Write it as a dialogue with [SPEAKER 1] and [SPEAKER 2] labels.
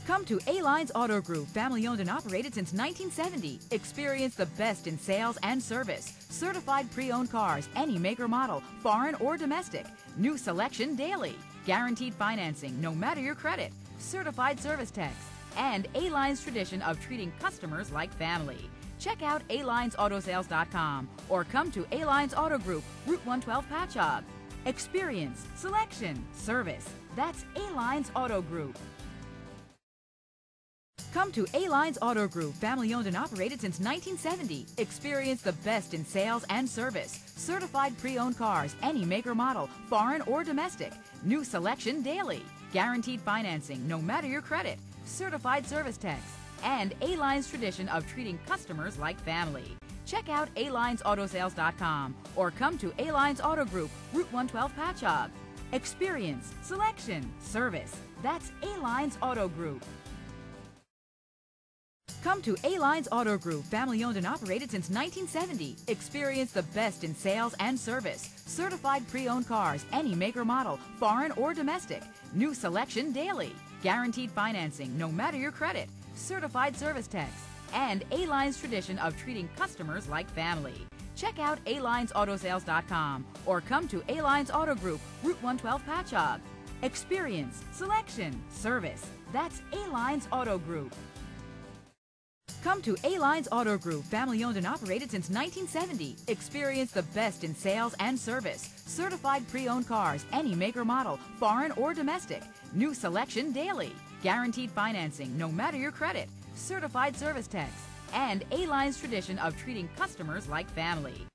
[SPEAKER 1] Come to A-Lines Auto Group, family owned and operated since 1970. Experience the best in sales and service. Certified pre-owned cars, any make or model, foreign or domestic. New selection daily. Guaranteed financing, no matter your credit. Certified service techs. And A-Line's tradition of treating customers like family. Check out alinesautosales.com or come to A-Lines Auto Group, Route 112 Patchogue. Experience, selection, service. That's A-Lines Auto Group. Come to A-Lines Auto Group, family owned and operated since 1970. Experience the best in sales and service. Certified pre-owned cars, any make or model, foreign or domestic. New selection daily. Guaranteed financing, no matter your credit. Certified service techs. And A-Line's tradition of treating customers like family. Check out alinesautosales.com or come to A-Lines Auto Group, Route 112 Patchogue. Experience, selection, service. That's A-Lines Auto Group. Come to A-Lines Auto Group, family owned and operated since 1970. Experience the best in sales and service. Certified pre-owned cars, any make or model, foreign or domestic. New selection daily. Guaranteed financing, no matter your credit. Certified service techs. And A-Line's tradition of treating customers like family. Check out alinesautosales.com or come to A-Lines Auto Group, Route 112 Patchogue. Experience, selection, service. That's A-Lines Auto Group. Come to A-Lines Auto Group, family owned and operated since 1970. Experience the best in sales and service. Certified pre-owned cars, any make or model, foreign or domestic. New selection daily. Guaranteed financing, no matter your credit. Certified service techs. And A-Line's tradition of treating customers like family.